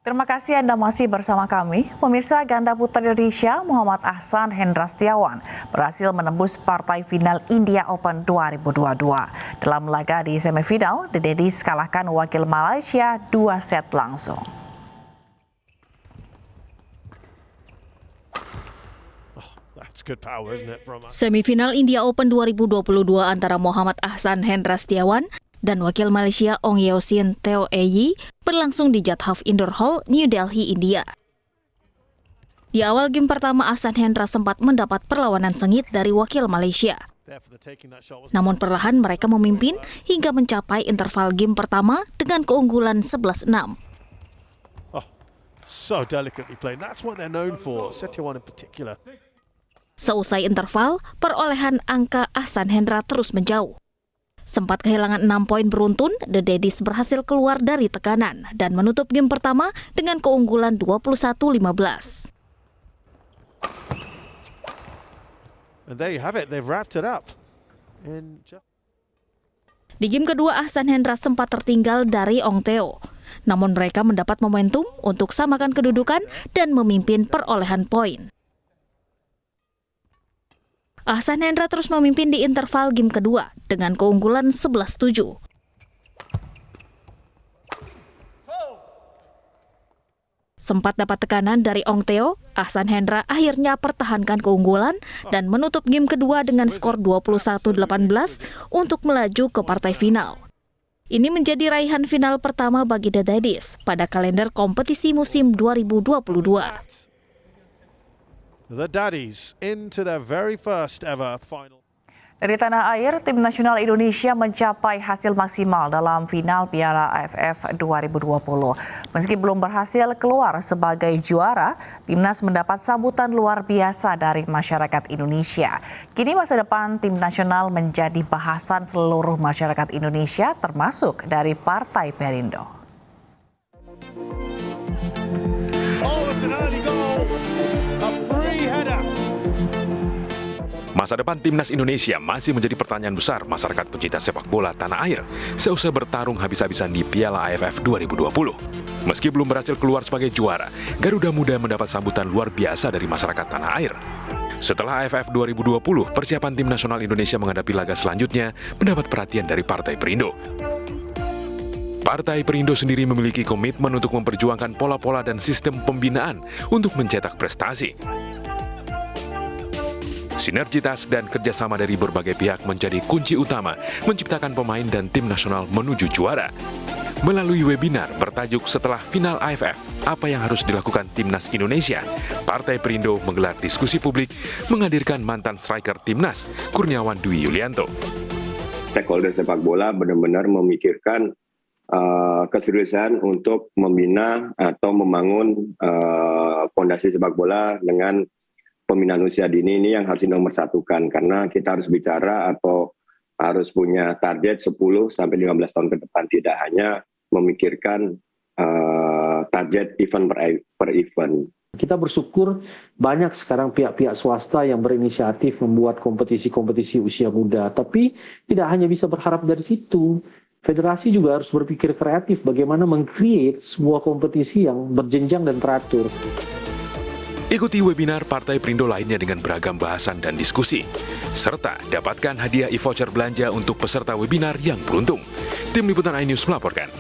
Terima kasih Anda masih bersama kami. Pemirsa, ganda putra Indonesia Muhammad Ahsan Hendra Setiawan berhasil menembus partai final India Open 2022. Dalam laga di semifinal, The Daddies kalahkan wakil Malaysia 2 set langsung. Semifinal India Open 2022 antara Muhammad Ahsan Hendra Setiawan dan wakil Malaysia Ong Yeo Sin Teo Yi berlangsung di Jadhav Indoor Hall, New Delhi, India. Di awal game pertama, Ahsan Hendra sempat mendapat perlawanan sengit dari wakil Malaysia. Namun perlahan mereka memimpin hingga mencapai interval game pertama dengan keunggulan 11-6. Seusai interval, perolehan angka Ahsan Hendra terus menjauh. Sempat kehilangan 6 poin beruntun, The Daddies berhasil keluar dari tekanan dan menutup game pertama dengan keunggulan 21-15. Di game kedua, Ahsan Hendra sempat tertinggal dari Ong Teo. Namun mereka mendapat momentum untuk samakan kedudukan dan memimpin perolehan poin. Ahsan Hendra terus memimpin di interval game kedua dengan keunggulan 11-7. Sempat dapat tekanan dari Ong Teo, Ahsan Hendra akhirnya pertahankan keunggulan dan menutup game kedua dengan skor 21-18 untuk melaju ke partai final. Ini menjadi raihan final pertama bagi The Daddies pada kalender kompetisi musim 2022. The Daddies into their very first ever final. Dari tanah air, tim nasional Indonesia mencapai hasil maksimal dalam final Piala AFF 2020. Meski belum berhasil keluar sebagai juara, timnas mendapat sambutan luar biasa dari masyarakat Indonesia. Kini masa depan tim nasional menjadi bahasan seluruh masyarakat Indonesia, termasuk dari Partai Perindo. Oh, it's an early goal. A free header. Masa depan timnas Indonesia masih menjadi pertanyaan besar masyarakat pecinta sepak bola tanah air seusai bertarung habis-habisan di Piala AFF 2020. Meski belum berhasil keluar sebagai juara, Garuda Muda mendapat sambutan luar biasa dari masyarakat tanah air. Setelah AFF 2020, persiapan tim nasional Indonesia menghadapi laga selanjutnya mendapat perhatian dari Partai Perindo. Partai Perindo sendiri memiliki komitmen untuk memperjuangkan pola-pola dan sistem pembinaan untuk mencetak prestasi. Sinergitas dan kerjasama dari berbagai pihak menjadi kunci utama menciptakan pemain dan tim nasional menuju juara. Melalui webinar bertajuk Setelah Final AFF, apa yang harus dilakukan Timnas Indonesia, Partai Perindo menggelar diskusi publik menghadirkan mantan striker Timnas, Kurniawan Dwi Yulianto. Stakeholder sepak bola benar-benar memikirkan keseriusan untuk membina atau membangun fondasi sepak bola dengan pembinaan usia dini ini yang harus dinomorsatukan, karena kita harus bicara atau harus punya target 10 sampai 15 tahun ke depan, tidak hanya memikirkan target event per event. Kita bersyukur banyak sekarang pihak-pihak swasta yang berinisiatif membuat kompetisi-kompetisi usia muda, tapi tidak hanya bisa berharap dari situ. Federasi juga harus berpikir kreatif bagaimana meng-create sebuah kompetisi yang berjenjang dan teratur. Ikuti webinar Partai Perindo lainnya dengan beragam bahasan dan diskusi. Serta dapatkan hadiah e-voucher belanja untuk peserta webinar yang beruntung. Tim Liputan iNews melaporkan.